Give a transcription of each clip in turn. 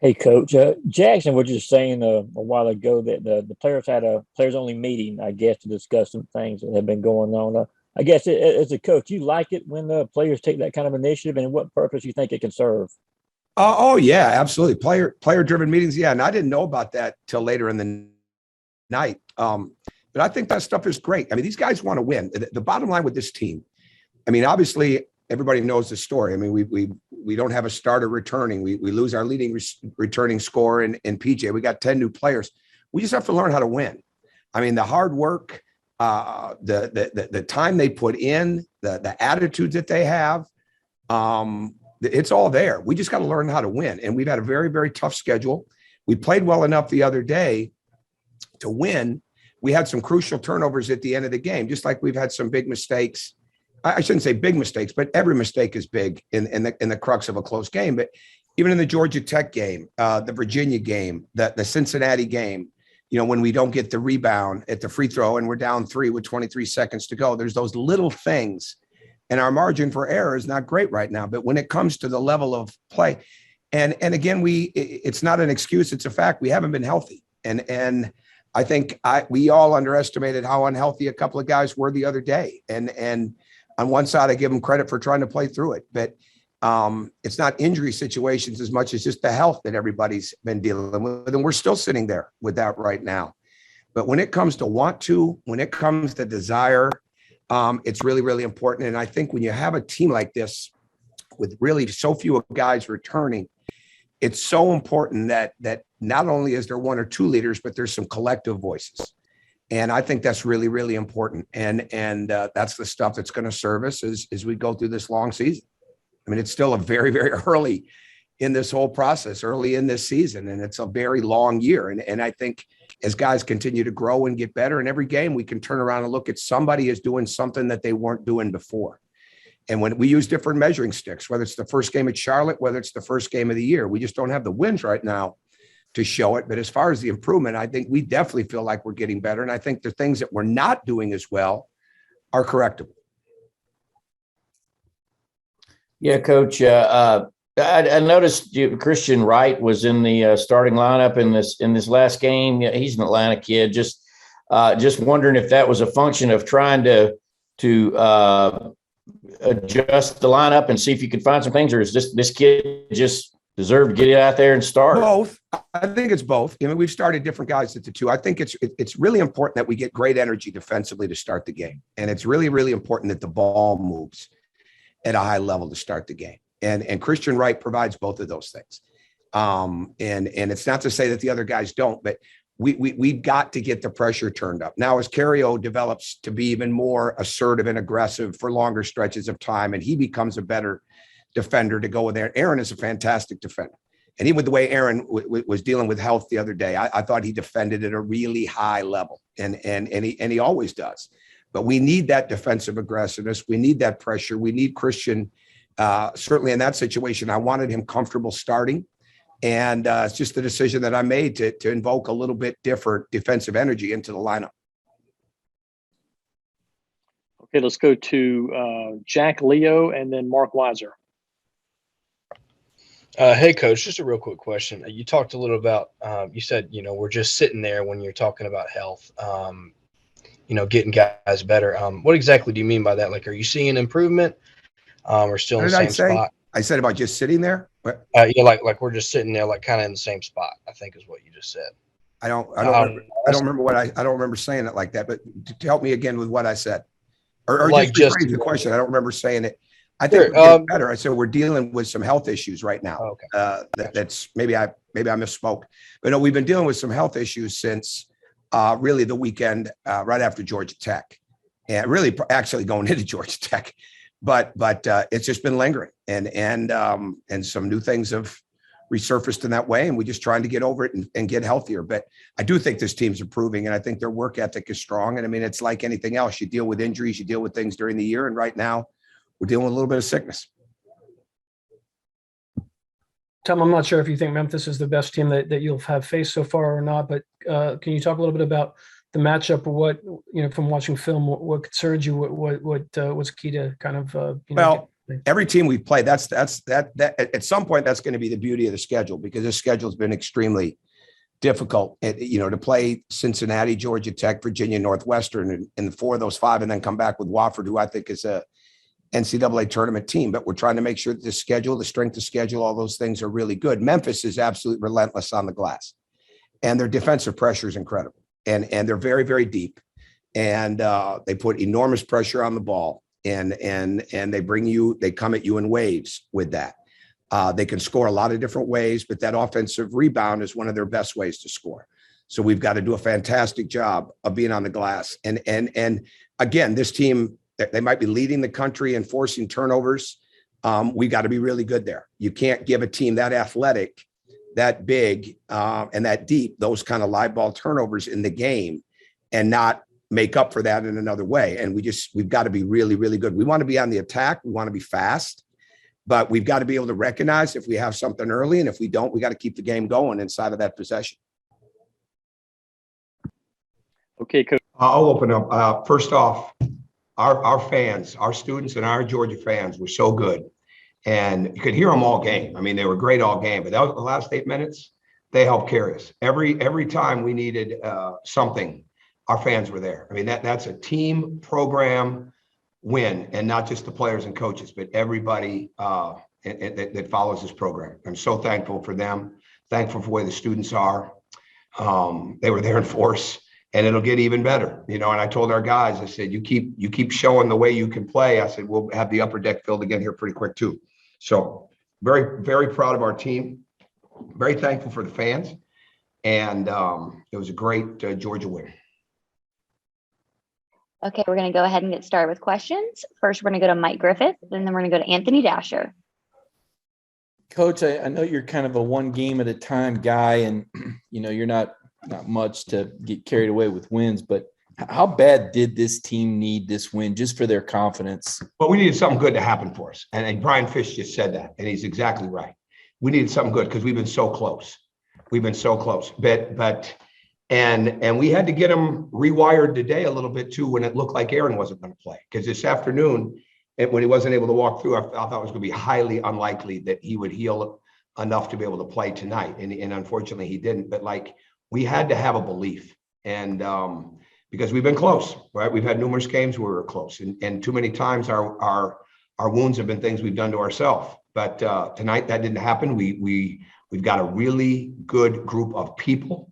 Hey, Coach. Jackson was just saying a while ago that the players had a players only meeting, I guess, to discuss some things that have been going on. I guess as a coach, you like it when the players take that kind of initiative, and what purpose you think it can serve. Oh yeah, absolutely. Player driven meetings. Yeah, and I didn't know about that till later in the night. But I think that stuff is great. I mean, these guys want to win. The bottom line with this team, I mean, obviously everybody knows the story. I mean, we don't have a starter returning. We lose our leading returning scorer in PJ. We got 10 new players. We just have to learn how to win. I mean, the hard work, the time they put in, the attitudes that they have, it's all there. We just got to learn how to win. And we've had a very, very tough schedule. We played well enough the other day to win. We had some crucial turnovers at the end of the game, just like we've had some big mistakes. I shouldn't say big mistakes, but every mistake is big in the crux of a close game. But even in the Georgia Tech game, the Virginia game, the Cincinnati game, when we don't get the rebound at the free throw and we're down 3 with 23 seconds to go, there's those little things. And our margin for error is not great right now. But when it comes to the level of play, and again, it's not an excuse, it's a fact. We haven't been healthy. And I think we all underestimated how unhealthy a couple of guys were the other day. And on one side, I give them credit for trying to play through it. But it's not injury situations as much as just the health that everybody's been dealing with. And we're still sitting there with that right now. But when it comes to when it comes to desire, it's really, really important. And I think when you have a team like this with really so few guys returning, it's so important that not only is there one or two leaders, but there's some collective voices. And I think that's really, really important. And that's the stuff that's going to serve us as we go through this long season. I mean, it's still a very, very early in this whole process, early in this season, and it's a very long year. And I think as guys continue to grow and get better in every game, we can turn around and look at somebody is doing something that they weren't doing before. And when we use different measuring sticks, whether it's the first game at Charlotte, whether it's the first game of the year, we just don't have the wins right now to show it. But as far as the improvement, I think we definitely feel like we're getting better. And I think the things that we're not doing as well are correctable. Yeah, Coach. I noticed Christian Wright was in the starting lineup in this last game. Yeah, he's an Atlanta kid. Just wondering if that was a function of trying to adjust the lineup and see if you could find some things, or is this kid just deserve to get it out there and start? Both. I think it's both. We've started different guys at the two. I think it's really important that we get great energy defensively to start the game, and it's really, really important that the ball moves at a high level to start the game. And Christian Wright provides both of those things. And it's not to say that the other guys don't, but we've got to get the pressure turned up. Now, as Cario develops to be even more assertive and aggressive for longer stretches of time, and he becomes a better defender to go with there. Aaron is a fantastic defender. And even with the way Aaron was dealing with health the other day, I thought he defended at a really high level, and he always does. But we need that defensive aggressiveness. We need that pressure. We need Christian. Certainly in that situation, I wanted him comfortable starting. And it's just the decision that I made to invoke a little bit different defensive energy into the lineup. Okay, let's go to Jack Leo and then Mark Weiser. Hey, Coach, just a real quick question. You talked a little about, you said, we're just sitting there when you're talking about health, getting guys better. What exactly do you mean by that? Like, are you seeing improvement or still in the same spot? I said about just sitting there? Like we're just sitting there, like kind of in the same spot, I think is what you just said. I don't remember saying it like that, but to help me again with what I said. Or like just rephrase the question. I don't remember saying it. I think we're getting better. I said we're dealing with some health issues right now. Okay. That's maybe I misspoke. But no, we've been dealing with some health issues since really the weekend right after Georgia Tech, and really actually going into Georgia Tech. But it's just been lingering, and some new things have resurfaced in that way, and we're just trying to get over it and get healthier. But I do think this team's improving, and I think their work ethic is strong. And I mean, it's like anything else. You deal with injuries, you deal with things during the year, and right now we're dealing with a little bit of sickness. Tom, I'm not sure if you think Memphis is the best team that you'll have faced so far or not, but can you talk a little bit about the matchup, or what, from watching film, what concerns you, what was key to kind of, Well, every team we've played, that at some point, that's going to be the beauty of the schedule, because this schedule has been extremely difficult, to play Cincinnati, Georgia Tech, Virginia, Northwestern, and 4 of those 5, and then come back with Wofford, who I think is a NCAA tournament team. But we're trying to make sure that the schedule, the strength of schedule, all those things are really good. Memphis is absolutely relentless on the glass, and their defensive pressure is incredible. And they're very, very deep, and they put enormous pressure on the ball, and they come at you in waves with that. They can score a lot of different ways, but that offensive rebound is one of their best ways to score. So we've got to do a fantastic job of being on the glass. And again, this team, they might be leading the country in forcing turnovers. We got to be really good there. You can't give a team that athletic, that big, and that deep, those kind of live ball turnovers in the game, and not make up for that in another way. And we've got to be really, really good. We want to be on the attack. We want to be fast, but we've got to be able to recognize if we have something early, and if we don't, we got to keep the game going inside of that possession. Okay, Coach. I'll open up. First off, our fans, our students and our Georgia fans were so good, and you could hear them all game. I mean, they were great all game, but that was the last 8 minutes. They helped carry us every time we needed something. Our fans were there. I mean, that's a team program win, and not just the players and coaches, but everybody that follows this program. I'm so thankful for them. Thankful for the way the students are. They were there in force. And it'll get even better, And I told our guys, I said, you keep showing the way you can play. I said, we'll have the upper deck filled again here pretty quick too. So very, very proud of our team. Very thankful for the fans. And it was a great Georgia win. Okay, we're going to go ahead and get started with questions. First, we're going to go to Mike Griffith, and then we're going to go to Anthony Dasher. Coach, I know you're kind of a one game at a time guy, and you're not much to get carried away with wins, but how bad did this team need this win just for their confidence? Well, we needed something good to happen for us. And Brian Fish just said that, and he's exactly right. We needed something good because we've been so close. But we had to get him rewired today a little bit too, when it looked like Aaron wasn't going to play. Because this afternoon, when he wasn't able to walk through, I thought it was going to be highly unlikely that he would heal enough to be able to play tonight. And unfortunately he didn't. But we had to have a belief, and because we've been close, right? We've had numerous games where we were close, and too many times our wounds have been things we've done to ourselves. But tonight that didn't happen. We've got a really good group of people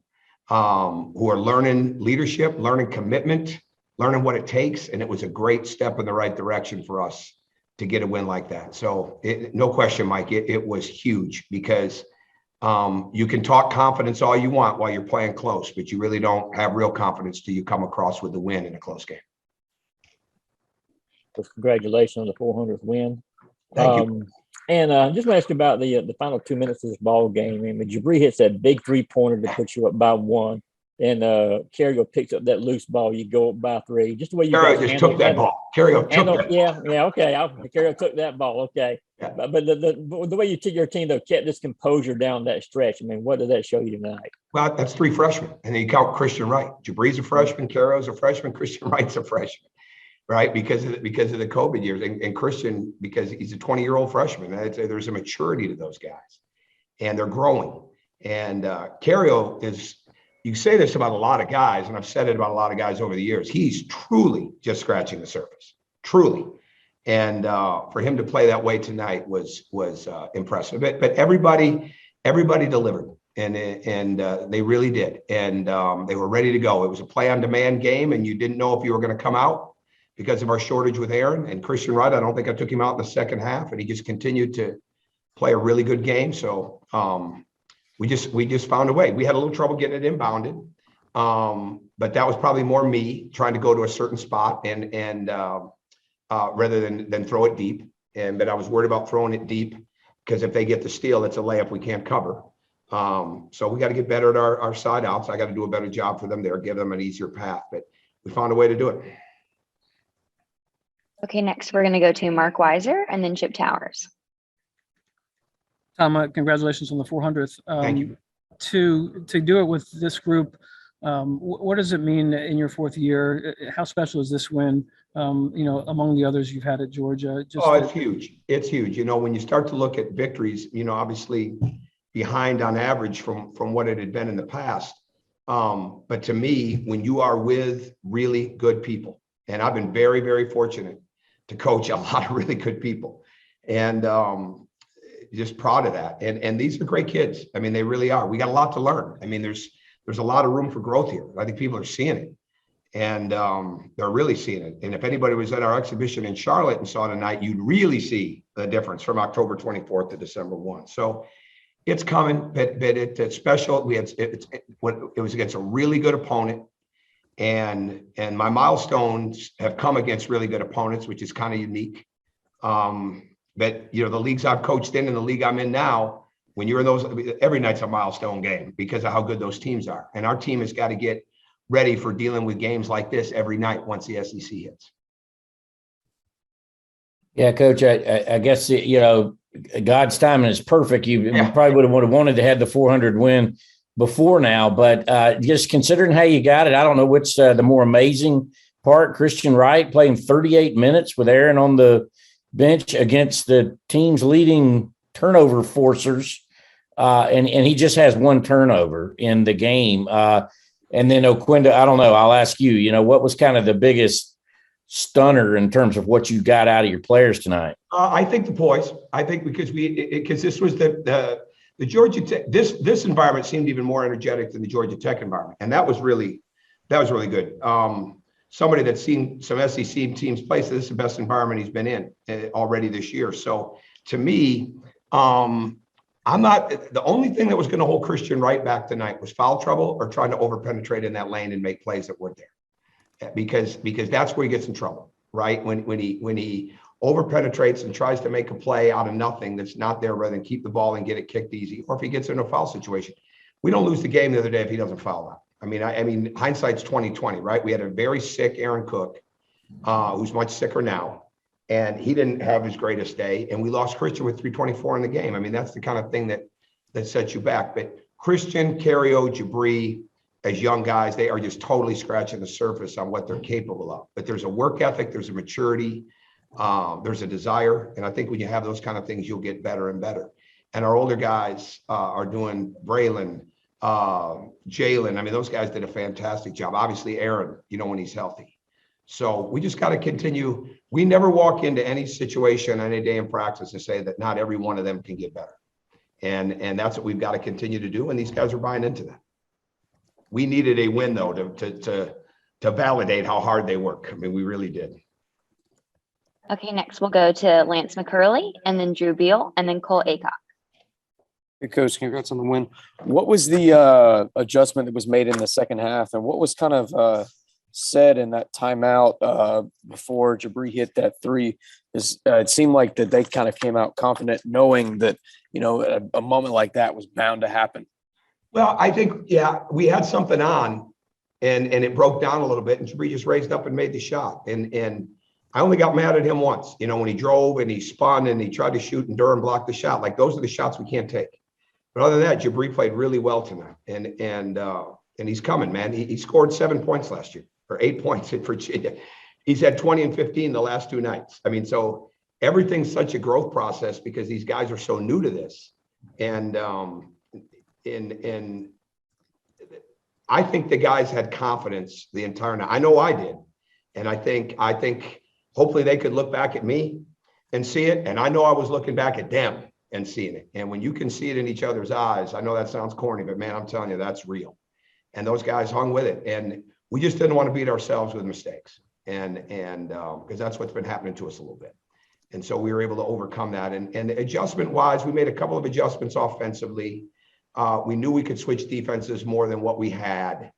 who are learning leadership, learning commitment, learning what it takes, and it was a great step in the right direction for us to get a win like that. So no question, Mike, it was huge, because you can talk confidence all you want while you're playing close, but you really don't have real confidence till you come across with the win in a close game. Well, congratulations on the 400th win. Thank you. And just want to ask you about the final 2 minutes of this ball game. I mean, Jabri hits that big 3-pointer to put you up by 1. And Carrier picks up that loose ball. You go up by 3. Just the way you Carrier just took that ball. Carrier took that. Yeah, okay. Carrier took that ball. Okay. Yeah. But the way you took your team, though, kept this composure down that stretch. I mean, what did that show you tonight? Well, that's 3 freshmen. And then you count Christian Wright. Jabri's a freshman. Carrier's a freshman. Christian Wright's a freshman, right? Because of the COVID years. And Christian, because he's a 20-year-old freshman. There's a maturity to those guys. And they're growing. And Carrier is... You say this about a lot of guys, and I've said it about a lot of guys over the years. He's truly just scratching the surface, truly. And for him to play that way tonight was impressive. But everybody delivered, and they really did. And they were ready to go. It was a play-on-demand game, and you didn't know if you were going to come out because of our shortage with Aaron and Christian Wright. I don't think I took him out in the second half, and he just continued to play a really good game. So. We just found a way. We had a little trouble getting it inbounded, but that was probably more me trying to go to a certain spot and rather than throw it deep. But I was worried about throwing it deep, because if they get the steal, it's a layup we can't cover. So we got to get better at our side outs. I got to do a better job for them there, give them an easier path. But we found a way to do it. Okay, next we're going to go to Mark Weiser and then Chip Towers. Tom, congratulations on the 400th. Thank you. To do it with this group, What does it mean in your fourth year? How special is this win, among the others you've had at Georgia? It's huge. It's huge. When you start to look at victories, obviously behind on average from what it had been in the past. But to me, when you are with really good people, and I've been very, very fortunate to coach a lot of really good people, and just proud of that. And these are great kids. I mean, they really are. We got a lot to learn. I mean, there's a lot of room for growth here. I think people are seeing it, and they're really seeing it. And if anybody was at our exhibition in Charlotte and saw tonight, you'd really see the difference from October 24th to December 1. So it's coming, but it's special. It was against a really good opponent, and my milestones have come against really good opponents, which is kind of unique. But the leagues I've coached in and the league I'm in now, when you're in those, every night's a milestone game because of how good those teams are. And our team has got to get ready for dealing with games like this every night once the SEC hits. Yeah, Coach, I guess, God's timing is perfect. You probably would have wanted to have the 400 win before now, but just considering how you got it, I don't know what's the more amazing part. Christian Wright playing 38 minutes with Aaron on the bench against the team's leading turnover forcers, and he just has one turnover in the game. And then Oquenda, I don't know. I'll ask you. What was kind of the biggest stunner in terms of what you got out of your players tonight? I think the poise. I think because this was the Georgia Tech. This environment seemed even more energetic than the Georgia Tech environment, and that was really good. Somebody that's seen some SEC teams play, so this is the best environment he's been in already this year. So to me, I'm not, the only thing that was going to hold Christian Wright back tonight was foul trouble or trying to overpenetrate in that lane and make plays that weren't there, because that's where he gets in trouble, right? When he overpenetrates and tries to make a play out of nothing that's not there, rather than keep the ball and get it kicked easy, or if he gets in a foul situation. We don't lose the game the other day if he doesn't foul out. I mean, hindsight's 20/20, right? We had a very sick Aaron Cook, who's much sicker now, and he didn't have his greatest day. And we lost Christian with 3:24 in the game. I mean, that's the kind of thing that sets you back. But Christian, Cario, Jabri, as young guys, they are just totally scratching the surface on what they're capable of. But there's a work ethic, there's a maturity, there's a desire, and I think when you have those kind of things, you'll get better and better. And our older guys are doing Braylon. Jalen, I mean, those guys did a fantastic job. Obviously, Aaron, when he's healthy. So we just got to continue. We never walk into any situation, any day in practice, and say that not every one of them can get better. And that's what we've got to continue to do. And these guys are buying into that. We needed a win, though, to validate how hard they work. I mean, we really did. Okay, next we'll go to Lance McCurley, and then Drew Beal, and then Cole Acock. Hey, Coach, congrats on the win. What was the adjustment that was made in the second half, and what was kind of said in that timeout before Jabri hit that three? It seemed like that they kind of came out confident, knowing that a moment like that was bound to happen. Well, I think we had something on, and it broke down a little bit, and Jabri just raised up and made the shot, and I only got mad at him once, when he drove and he spun and he tried to shoot and Durham blocked the shot. Like, those are the shots we can't take. But other than that, Jabri played really well tonight, and he's coming, man. He scored 7 points last year, or 8 points in Virginia. He's had 20 and 15 the last 2 nights. I mean, so everything's such a growth process because these guys are so new to this, and I think the guys had confidence the entire night. I know I did, and I think hopefully they could look back at me and see it, and I know I was looking back at them and seeing it. And when you can see it in each other's eyes, I know that sounds corny, but man, I'm telling you, that's real. And those guys hung with it. And we just didn't want to beat ourselves with mistakes. And because that's what's been happening to us a little bit. And so we were able to overcome that. And adjustment wise, we made a couple of adjustments offensively. We knew we could switch defenses more than what we had.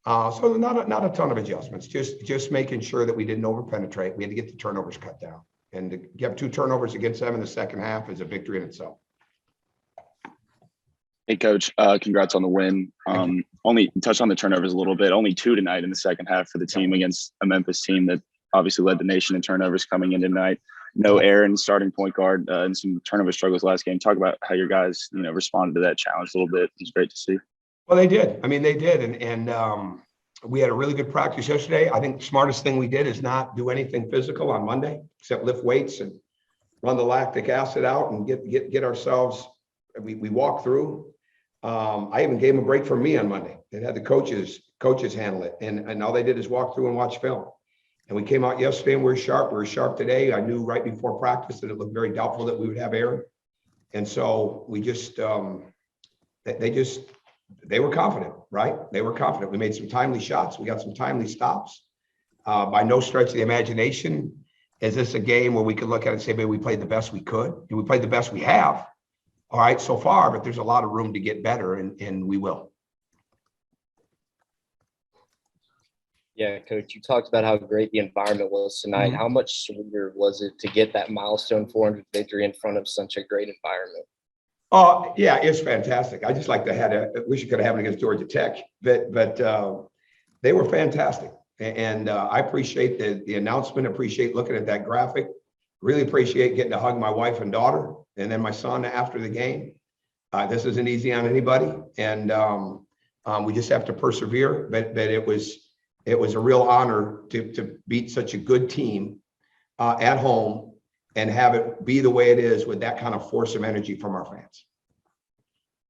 So not a ton of adjustments, just making sure that we didn't overpenetrate. We had to get the turnovers cut down. And to get 2 turnovers against them in the second half is a victory in itself. Hey, Coach, congrats on the win. Only touch on the turnovers a little bit. Only 2 tonight in the second half for the team against a Memphis team that obviously led the nation in turnovers coming in tonight. No Aaron, starting point guard, and some turnover struggles last game. Talk about how your guys, responded to that challenge a little bit. It was great to see. Well, they did. I mean, they did. And we had a really good practice yesterday. I think the smartest thing we did is not do anything physical on Monday, except lift weights and run the lactic acid out and get ourselves, we walk through. I even gave them a break from me on Monday and had the coaches handle it. And all they did is walk through and watch film. And we came out yesterday and we're sharp. We're sharp today. I knew right before practice that it looked very doubtful that we would have Aaron. And so we just, they were confident, right? They were confident. We made some timely shots. We got some timely stops. By no stretch of the imagination, is this a game where we could look at it and say, maybe we played the best we could? And we played the best we have, all right, so far, but there's a lot of room to get better, and we will. Yeah, Coach, you talked about how great the environment was tonight. Mhm. How much sweeter was it to get that milestone 400 victory in front of such a great environment? Oh, yeah, it's fantastic. I just like to wish you could have it against Georgia Tech, but they were fantastic. And I appreciate the announcement, appreciate looking at that graphic, really appreciate getting to hug my wife and daughter and then my son after the game. This isn't easy on anybody, and we just have to persevere, but it was a real honor to beat such a good team at home and have it be the way it is with that kind of force of energy from our fans.